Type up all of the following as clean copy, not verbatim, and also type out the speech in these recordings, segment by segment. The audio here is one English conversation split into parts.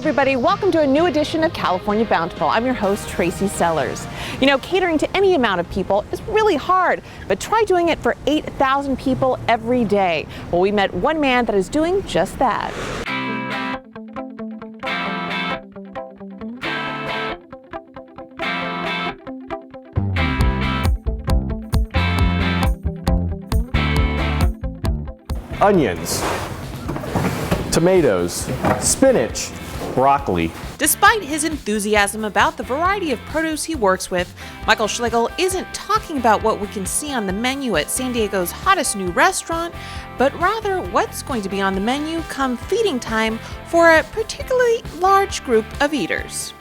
everybody, welcome to a new edition of California Bountiful. I'm your host, Tracy Sellers. You know, catering to any amount of people is really hard, but try doing it for 8,000 people every day. Well, we met one man that is doing just that. Onions, tomatoes, spinach, broccoli. Despite his enthusiasm about the variety of produce he works with, Michael Schlegel isn't talking about what we can see on the menu at San Diego's hottest new restaurant, but rather what's going to be on the menu come feeding time for a particularly large group of eaters.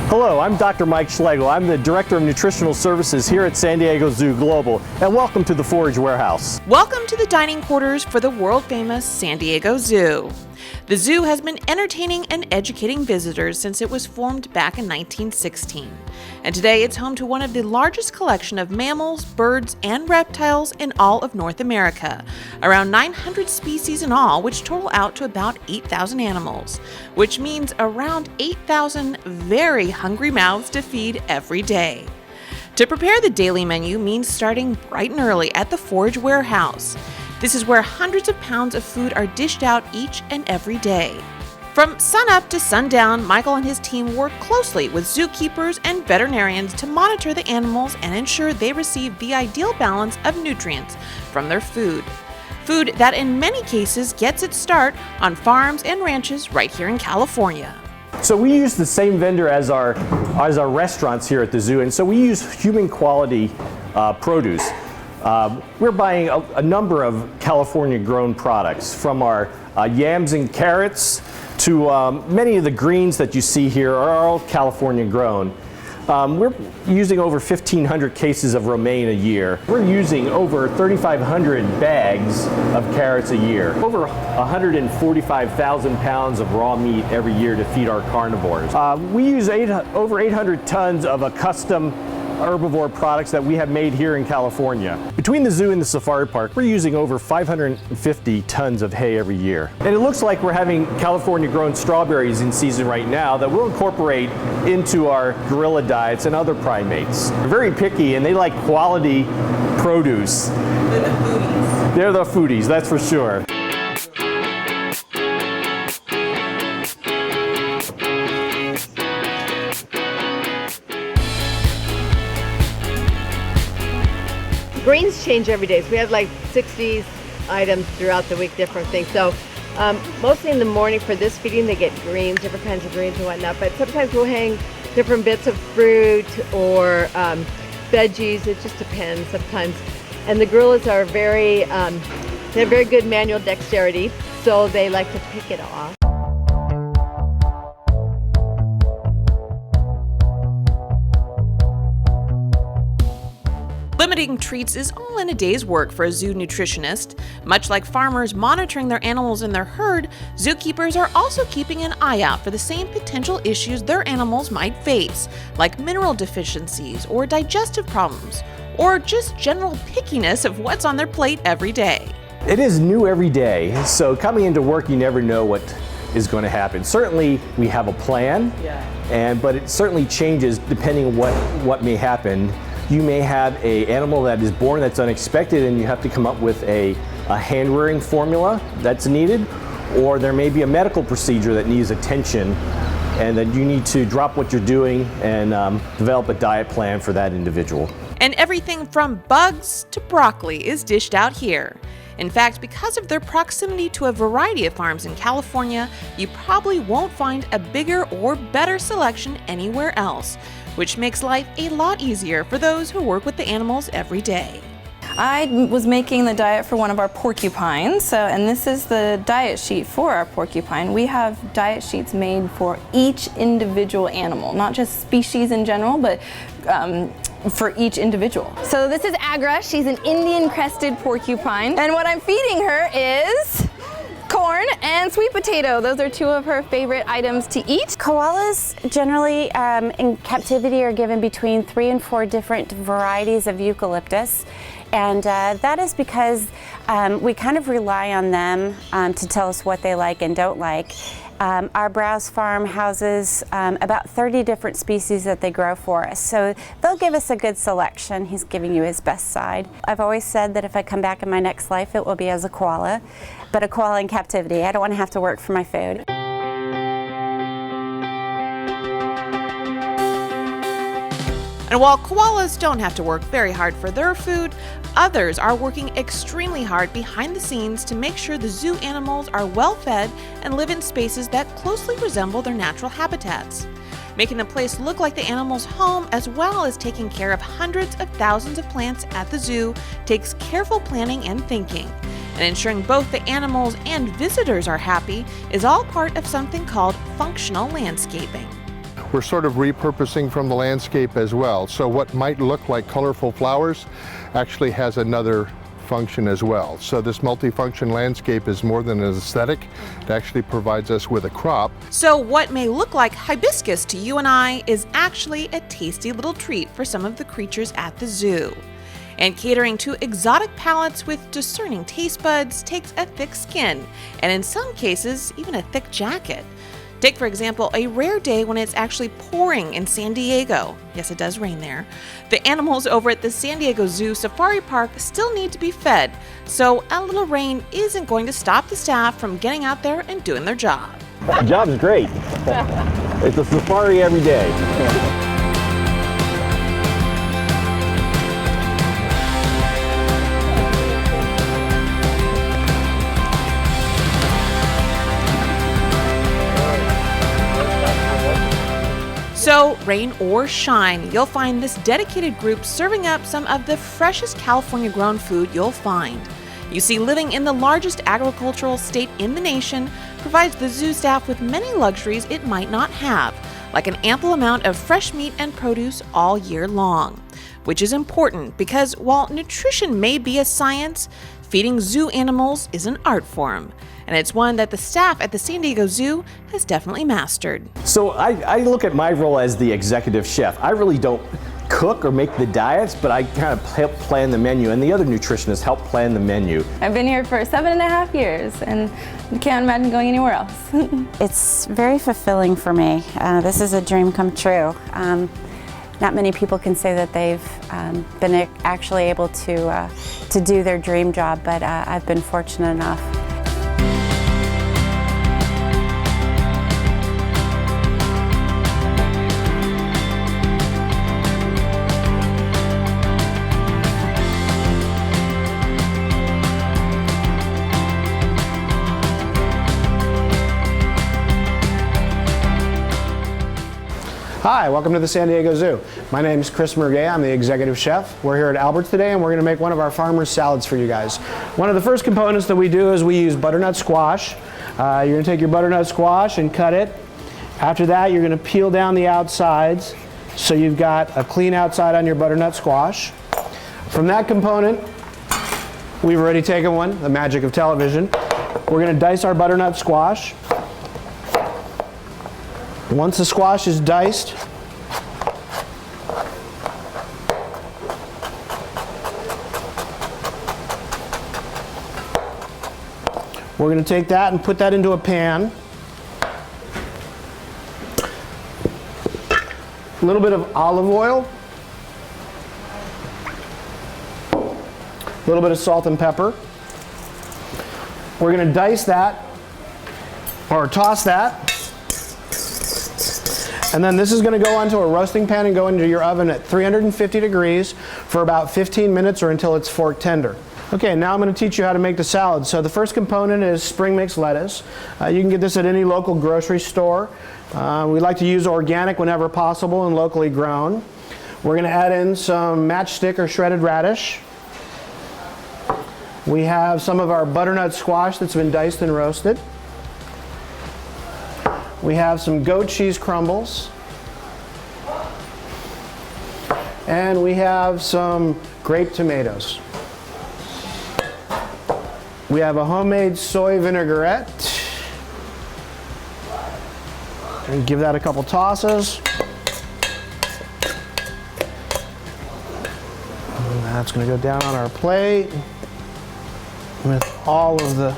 Hello, I'm Dr. Mike Schlegel. I'm the Director of Nutritional Services here at San Diego Zoo Global, and welcome to the Forage Warehouse. Welcome to the dining quarters for the world-famous San Diego Zoo. The zoo has been entertaining and educating visitors since it was formed back in 1916. And today it's home to one of the largest collection of mammals, birds, and reptiles in all of North America. Around 900 species in all, which total out to about 8,000 animals, which means around 8,000 very hungry mouths to feed every day. To prepare the daily menu means starting bright and early at the Forage Warehouse. This is where hundreds of pounds of food are dished out each and every day. From sunup to sundown, Michael and his team work closely with zookeepers and veterinarians to monitor the animals and ensure they receive the ideal balance of nutrients from their food. Food that in many cases gets its start on farms and ranches right here in California. So we use the same vendor as our restaurants here at the zoo, and so we use human quality produce. We're buying a number of California grown products, from our yams and carrots to many of the greens that you see here are all California grown. We're using over 1,500 cases of romaine a year. We're using over 3,500 bags of carrots a year. Over 145,000 pounds of raw meat every year to feed our carnivores. We use over 800 tons of a custom herbivore products that we have made here in California. Between the zoo and the safari park, we're using over 550 tons of hay every year. And it looks like we're having California grown strawberries in season right now that we'll incorporate into our gorilla diets and other primates. They're very picky and they like quality produce. They're the foodies. They're the foodies, that's for sure. Greens change every day, so we have like 60 items throughout the week, different things. So mostly in the morning for this feeding, they get greens, different kinds of greens and whatnot, but sometimes we'll hang different bits of fruit or veggies. It just depends sometimes. And the gorillas are they have very good manual dexterity, so they like to pick it off. Limiting treats is all in a day's work for a zoo nutritionist. Much like farmers monitoring their animals in their herd, zookeepers are also keeping an eye out for the same potential issues their animals might face, like mineral deficiencies or digestive problems, or just general pickiness of what's on their plate every day. It is new every day, so coming into work you never know what is going to happen. Certainly we have a plan, but it certainly changes depending on what may happen. You may have an animal that is born that's unexpected and you have to come up with a hand rearing formula that's needed, or there may be a medical procedure that needs attention and that you need to drop what you're doing and develop a diet plan for that individual. And everything from bugs to broccoli is dished out here. In fact, because of their proximity to a variety of farms in California, you probably won't find a bigger or better selection anywhere else, which makes life a lot easier for those who work with the animals every day. I was making the diet for one of our porcupines, and this is the diet sheet for our porcupine. We have diet sheets made for each individual animal, not just species in general, but for each individual. So this is Agra. She's an Indian crested porcupine, and what I'm feeding her is corn and sweet potato. Those are two of her favorite items to eat. Koalas generally in captivity are given between 3 and 4 different varieties of eucalyptus. And that is because We kind of rely on them to tell us what they like and don't like. Our browse farm houses about 30 different species that they grow for us, so they'll give us a good selection. He's giving you his best side. I've always said that if I come back in my next life, it will be as a koala, but a koala in captivity. I don't want to have to work for my food. And while koalas don't have to work very hard for their food, others are working extremely hard behind the scenes to make sure the zoo animals are well fed and live in spaces that closely resemble their natural habitats. Making the place look like the animal's home, as well as taking care of hundreds of thousands of plants at the zoo, takes careful planning and thinking. And ensuring both the animals and visitors are happy is all part of something called functional landscaping. We're sort of repurposing from the landscape as well. So what might look like colorful flowers actually has another function as well. So this multifunction landscape is more than an aesthetic. It actually provides us with a crop. So what may look like hibiscus to you and I is actually a tasty little treat for some of the creatures at the zoo. And catering to exotic palates with discerning taste buds takes a thick skin, and in some cases, even a thick jacket. Take, for example, a rare day when it's actually pouring in San Diego. Yes, it does rain there. The animals over at the San Diego Zoo Safari Park still need to be fed, so a little rain isn't going to stop the staff from getting out there and doing their job. The job's great. It's a safari every day. So, rain or shine, you'll find this dedicated group serving up some of the freshest California-grown food you'll find. You see, living in the largest agricultural state in the nation provides the zoo staff with many luxuries it might not have, like an ample amount of fresh meat and produce all year long. Which is important because while nutrition may be a science, feeding zoo animals is an art form. And it's one that the staff at the San Diego Zoo has definitely mastered. So I look at my role as the executive chef. I really don't cook or make the diets, but I kind of help plan the menu, and the other nutritionists help plan the menu. I've been here for 7.5 years, and I can't imagine going anywhere else. It's very fulfilling for me. This is a dream come true. Not many people can say that they've been actually able to do their dream job, but I've been fortunate enough. Hi, welcome to the San Diego Zoo. My name is Chris Merguet. I'm the executive chef. We're here at Albert's today, and we're going to make one of our farmers salads for you guys. One of the first components that we do is we use butternut squash. You're going to take your butternut squash and cut it. After that, you're going to peel down the outsides so you've got a clean outside on your butternut squash. From that component, we've already taken one, the magic of television. We're going to dice our butternut squash. Once the squash is diced, we're going to take that and put that into a pan. A little bit of olive oil, a little bit of salt and pepper. We're going to dice that, or toss that. And then this is going to go onto a roasting pan and go into your oven at 350 degrees for about 15 minutes or until it's fork tender. Okay, now I'm going to teach you how to make the salad. So the first component is spring mix lettuce. You can get this at any local grocery store. We like to use organic whenever possible and locally grown. We're going to add in some matchstick or shredded radish. We have some of our butternut squash that's been diced and roasted. We have some goat cheese crumbles. And we have some grape tomatoes. We have a homemade soy vinaigrette. And give that a couple tosses. And that's going to go down on our plate. with all of the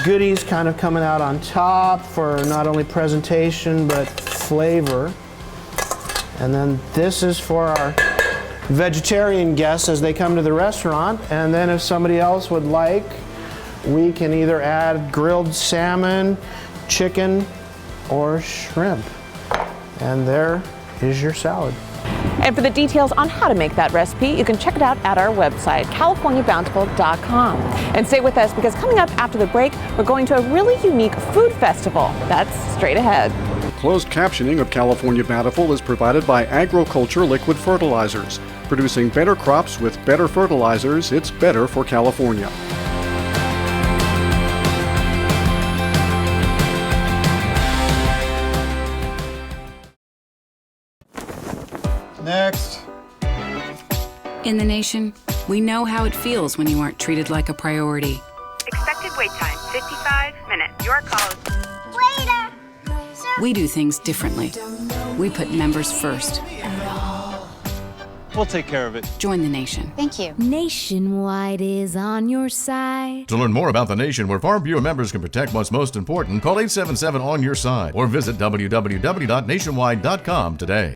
goodies kind of coming out on top for not only presentation but flavor. And then this is for our vegetarian guests as they come to the restaurant. And then if somebody else would like, we can either add grilled salmon, chicken, or shrimp. And there is your salad. And for the details on how to make that recipe, you can check it out at our website, californiabountiful.com. And stay with us because coming up after the break, we're going to a really unique food festival. That's straight ahead. Closed captioning of California Bountiful is provided by Agriculture Liquid Fertilizers. Producing better crops with better fertilizers, it's better for California. Next. In the nation, we know how it feels when you aren't treated like a priority. Expected wait time, 55 minutes. Your call is... Waiter! We do things differently. We put members first. We'll take care of it. Join the nation. Thank you. Nationwide is on your side. To learn more about the nation where Farm Bureau members can protect what's most important, call 877 on your side or visit www.nationwide.com today.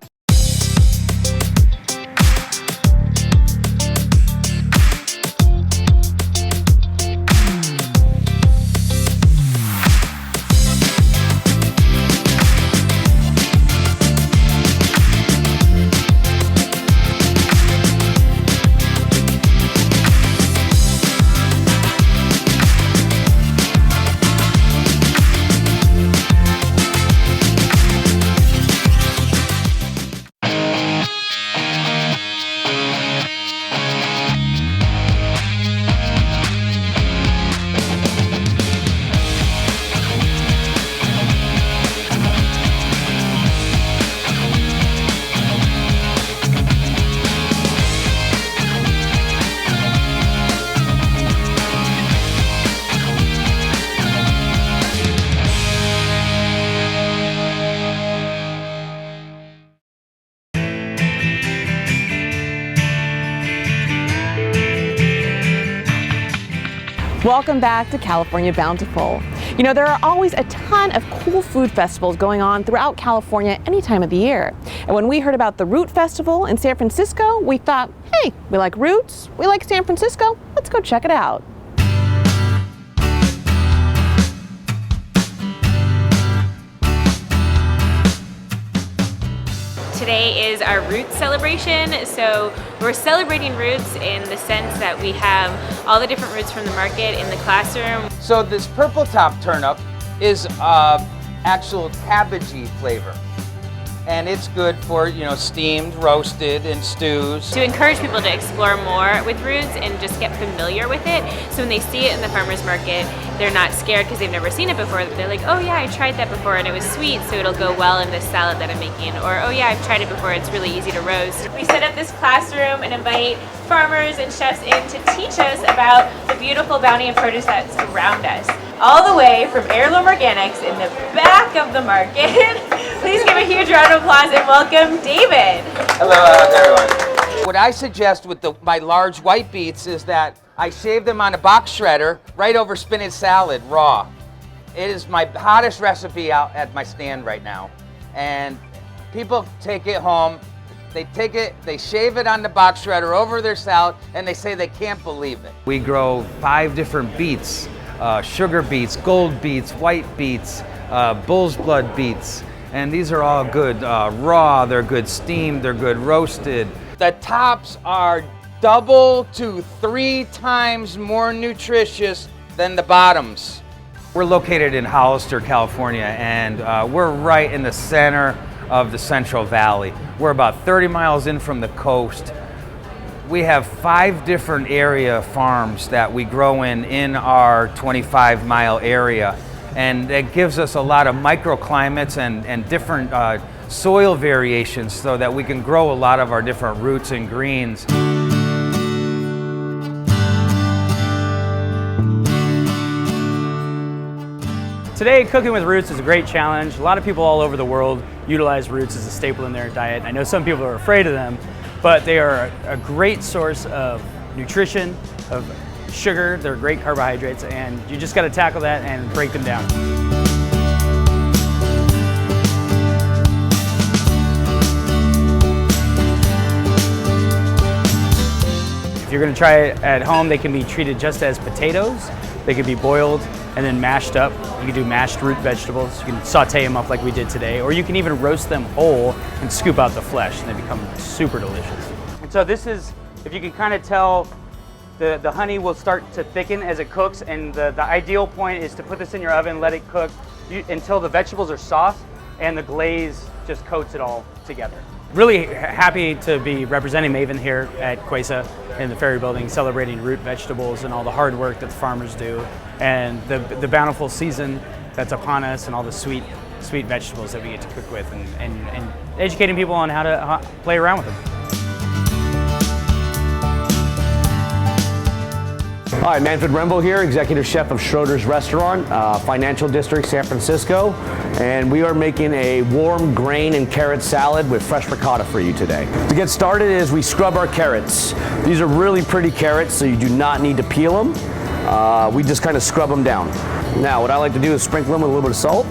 Welcome back to California Bountiful. You know, there are always a ton of cool food festivals going on throughout California any time of the year. And when we heard about the Root Festival in San Francisco, we thought, hey, we like roots, we like San Francisco, let's go check it out. Today is our roots celebration, so we're celebrating roots in the sense that we have all the different roots from the market in the classroom. So this purple top turnip is actual cabbagey flavor, and it's good for, you know, steamed, roasted, and stews. To encourage people to explore more with roots and just get familiar with it, so when they see it in the farmer's market, they're not scared because they've never seen it before. They're like, oh yeah, I tried that before and it was sweet, so it'll go well in this salad that I'm making. Or, oh yeah, I've tried it before, it's really easy to roast. We set up this classroom and invite farmers and chefs in to teach us about the beautiful bounty and produce that's around us. All the way from Heirloom Organics in the back of the market. Please give a huge round of applause and welcome David. Hello everyone. What I suggest with my large white beets is that I shave them on a box shredder right over spinach salad raw. It is my hottest recipe out at my stand right now. And people take it home, they take it, they shave it on the box shredder over their salad, and they say they can't believe it. We grow 5 different beets, sugar beets, gold beets, white beets, bull's blood beets. And these are all good raw, they're good steamed, they're good roasted. The tops are double to 3 times more nutritious than the bottoms. We're located in Hollister, California, and we're right in the center of the Central Valley. We're about 30 miles in from the coast. We have 5 different area farms that we grow in our 25-mile area, and it gives us a lot of microclimates and different soil variations so that we can grow a lot of our different roots and greens. Today, cooking with roots is a great challenge. A lot of people all over the world utilize roots as a staple in their diet. I know some people are afraid of them, but they are a great source of nutrition, of sugar, they're great carbohydrates, and you just got to tackle that and break them down. If you're going to try it at home, they can be treated just as potatoes. They could be boiled and then mashed up. You can do mashed root vegetables. You can saute them up like we did today, or you can even roast them whole and scoop out the flesh, and they become super delicious. And so this is, if you can kind of tell, the honey will start to thicken as it cooks, and the ideal point is to put this in your oven, let it cook until the vegetables are soft and the glaze just coats it all together. Really happy to be representing Maven here at Quesa in the Ferry Building, celebrating root vegetables and all the hard work that the farmers do, and the bountiful season that's upon us, and all the sweet vegetables that we get to cook with, and educating people on how to play around with them. Hi, Manfred Rembo here, Executive Chef of Schroeder's Restaurant, Financial District, San Francisco, and we are making a warm grain and carrot salad with fresh ricotta for you today. To get started is we scrub our carrots. These are really pretty carrots, so you do not need to peel them. We just kind of scrub them down. Now, what I like to do is sprinkle them with a little bit of salt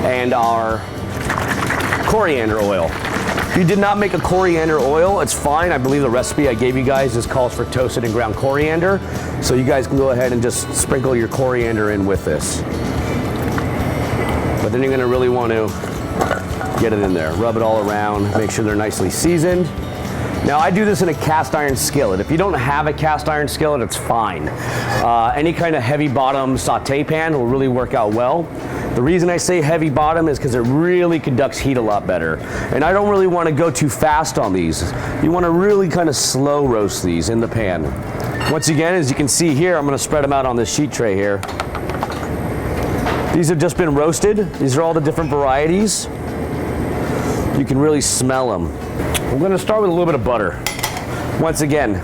and our coriander oil. If you did not make a coriander oil, it's fine. I believe the recipe I gave you guys just calls for toasted and ground coriander. So you guys can go ahead and just sprinkle your coriander in with this. But then you're gonna really want to get it in there. Rub it all around, make sure they're nicely seasoned. Now I do this in a cast iron skillet. If you don't have a cast iron skillet, it's fine. Any kind of heavy bottom saute pan will really work out well. The reason I say heavy bottom is because it really conducts heat a lot better. And I don't really want to go too fast on these. You want to really kind of slow roast these in the pan. Once again, as you can see here, I'm going to spread them out on this sheet tray here. These have just been roasted. These are all the different varieties. You can really smell them. We're going to start with a little bit of butter. Once again,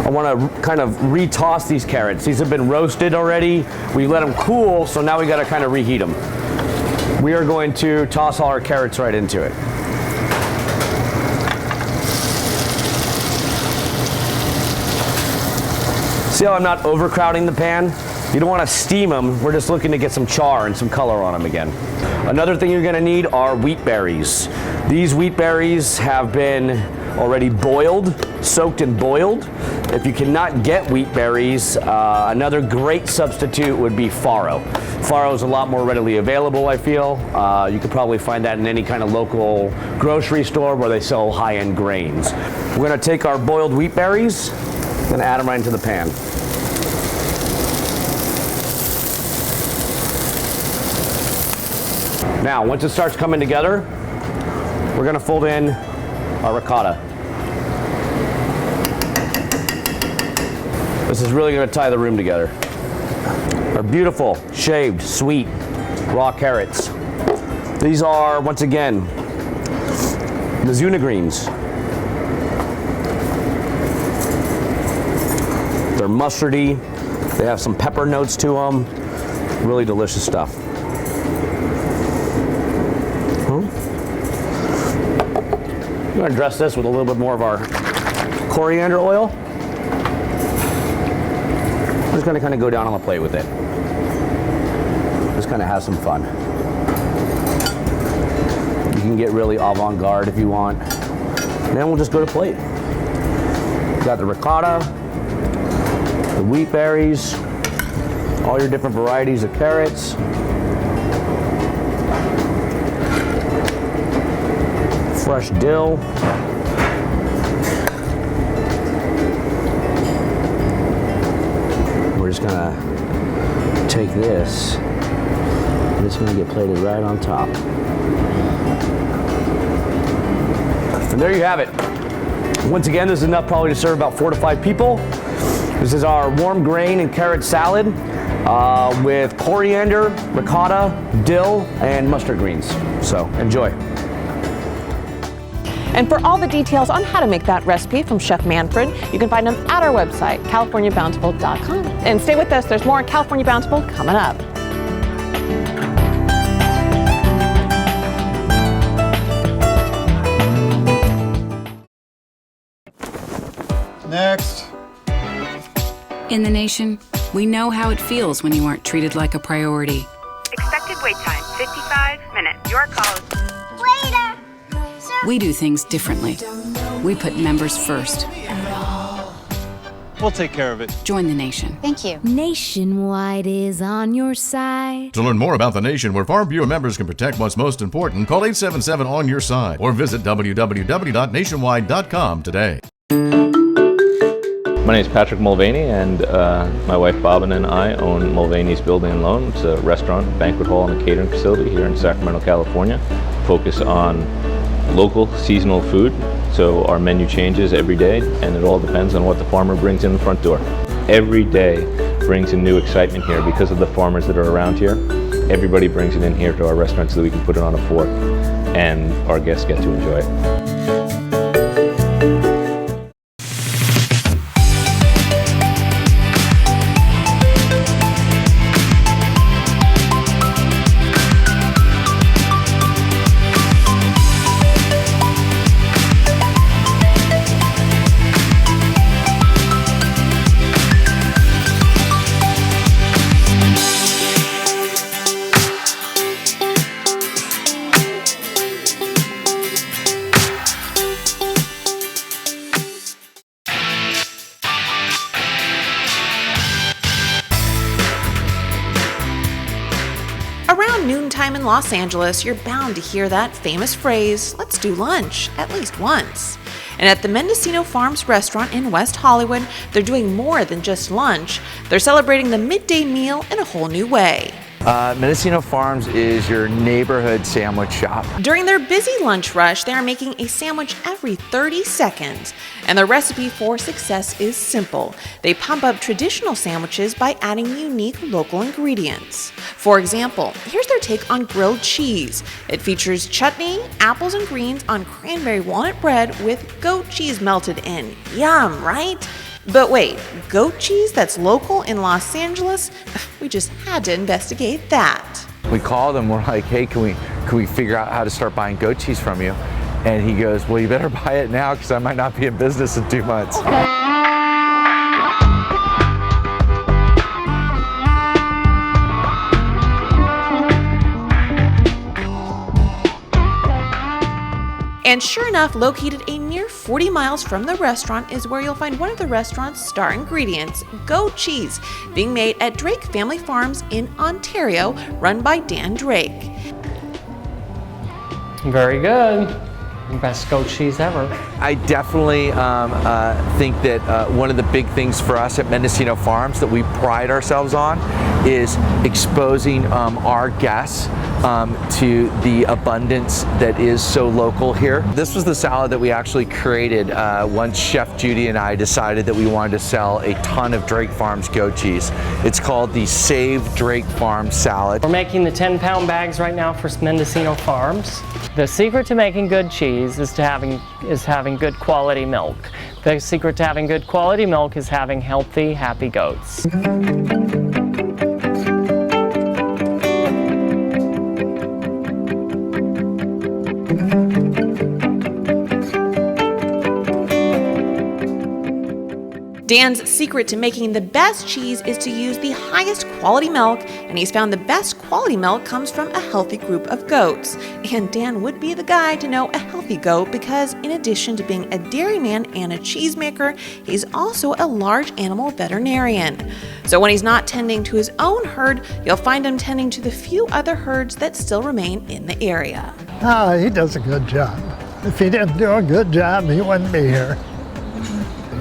I want to kind of re-toss these carrots. These have been roasted already. We let them cool, so now we got to kind of reheat them. We are going to toss all our carrots right into it. See how I'm not overcrowding the pan? You don't want to steam them. We're just looking to get some char and some color on them again. Another thing you're going to need are wheat berries. These wheat berries have been already boiled, soaked and boiled. If you cannot get wheat berries, another great substitute would be farro. Farro is a lot more readily available, I feel. You could probably find that in any kind of local grocery store where they sell high-end grains. We're going to take our boiled wheat berries and add them right into the pan. Now, once it starts coming together, we're going to fold in our ricotta. This is really going to tie the room together. Our beautiful, shaved, sweet, raw carrots. These are, once again, the Zuna greens. They're mustardy. They have some pepper notes to them. Really delicious stuff. I'm going to dress this with a little bit more of our coriander oil. I'm just going to kind of go down on the plate with it. Just kind of have some fun. You can get really avant-garde if you want. And then we'll just go to plate. Got the ricotta, the wheat berries, all your different varieties of carrots. Fresh dill. We're just gonna take this, and it's gonna get plated right on top. And there you have it. Once again, this is enough probably to serve about 4 to 5 people. This is our warm grain and carrot salad with coriander, ricotta, dill, and mustard greens. So enjoy. And for all the details on how to make that recipe from Chef Manfred, you can find them at our website, californiabountiful.com. And stay with us, there's more California Bountiful coming up. Next. In the nation, we know how it feels when you aren't treated like a priority. Expected wait time, 55 minutes. Your call is... Waiter! We do things differently. We put members first. We'll take care of it. Join the nation. Thank you. Nationwide is on your side. To learn more about the nation where Farm Bureau members can protect what's most important, call 877 on your side or visit www.nationwide.com today. My name is Patrick Mulvaney, and my wife Bobbin and I own Mulvaney's Building and Loan. It's a restaurant, banquet hall, and a catering facility here in Sacramento, California. Focus on local, seasonal food, so our menu changes every day, and it all depends on what the farmer brings in the front door. Every day brings a new excitement here because of the farmers that are around here. Everybody brings it in here to our restaurant so that we can put it on a fork, and our guests get to enjoy it. Around noontime in Los Angeles, you're bound to hear that famous phrase, "Let's do lunch," at least once. And at the Mendocino Farms restaurant in West Hollywood, they're doing more than just lunch. They're celebrating the midday meal in a whole new way. Mendocino Farms is your neighborhood sandwich shop. During their busy lunch rush, they are making a sandwich every 30 seconds. And the recipe for success is simple. They pump up traditional sandwiches by adding unique local ingredients. For example, here's their take on grilled cheese. It features chutney, apples and greens on cranberry walnut bread with goat cheese melted in. Yum, right? But wait, goat cheese that's local in Los Angeles? We just had to investigate that. We called him, we're like, hey, can we figure out how to start buying goat cheese from you? And he goes, well, you better buy it now because I might not be in business in 2 months. And sure enough, located a mere 40 miles from the restaurant is where you'll find one of the restaurant's star ingredients, goat cheese, being made at Drake Family Farms in Ontario, run by Dan Drake. Very good. Best goat cheese ever. I definitely think that one of the big things for us at Mendocino Farms that we pride ourselves on is exposing our guests to the abundance that is so local here. This was the salad that we actually created once Chef Judy and I decided that we wanted to sell a ton of Drake Farms goat cheese. It's called the Save Drake Farms salad. We're making the 10-pound bags right now for Mendocino Farms. The secret to making good cheese is having good quality milk. The secret to having good quality milk is having healthy, happy goats. Dan's secret to making the best cheese is to use the highest quality milk, and he's found the best quality milk comes from a healthy group of goats. And Dan would be the guy to know a healthy goat because in addition to being a dairyman and a cheesemaker, he's also a large animal veterinarian. So when he's not tending to his own herd, you'll find him tending to the few other herds that still remain in the area. Oh, he does a good job. If he didn't do a good job, he wouldn't be here.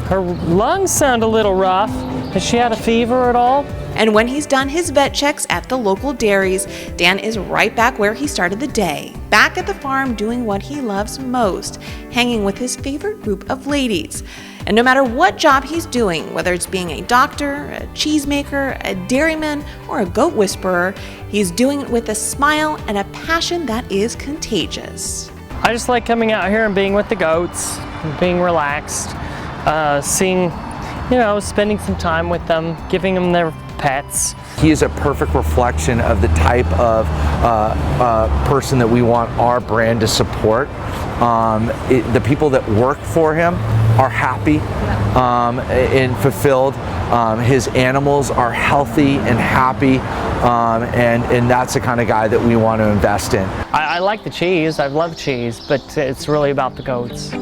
Her lungs sound a little rough. Has she had a fever at all? And when he's done his vet checks at the local dairies, Dan is right back where he started the day, back at the farm doing what he loves most, hanging with his favorite group of ladies. And no matter what job he's doing, whether it's being a doctor, a cheesemaker, a dairyman, or a goat whisperer, he's doing it with a smile and a passion that is contagious. I just like coming out here and being with the goats, being relaxed. Seeing, spending some time with them, giving them their pets. He is a perfect reflection of the type of person that we want our brand to support. The people that work for him are happy and fulfilled. His animals are healthy and happy, and that's the kind of guy that we want to invest in. I like the cheese. I love cheese, but it's really about the goats.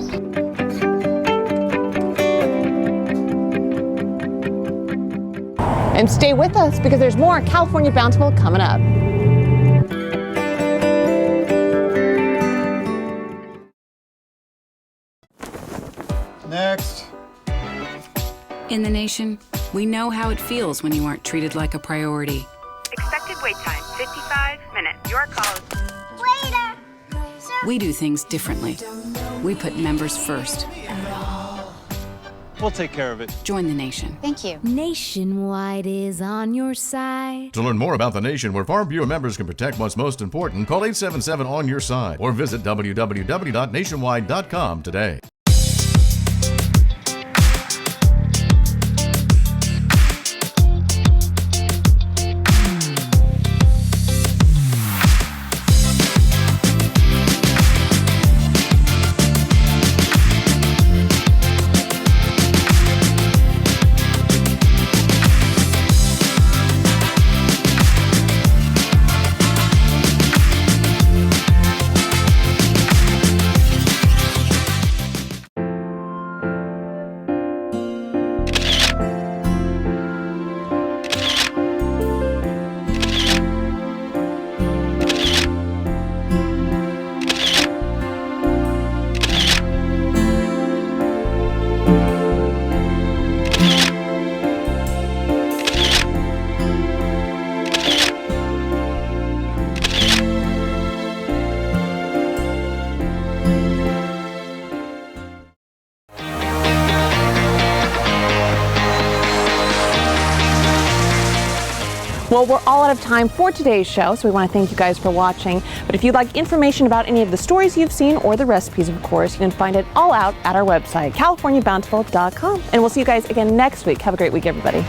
And stay with us because there's more California Bountiful coming up. Next. In the nation, we know how it feels when you aren't treated like a priority. Expected wait time, 55 minutes. Your call is... Waiter! We do things differently. We put members first. We'll take care of it. Join the nation. Thank you. Nationwide is on your side. To learn more about the nation where Farm Bureau members can protect what's most important, call 877 on your side or visit www.nationwide.com today. Well, we're all out of time for today's show, so we want to thank you guys for watching. But if you'd like information about any of the stories you've seen or the recipes, of course, you can find it all out at our website, californiabountiful.com. And we'll see you guys again next week. Have a great week, everybody.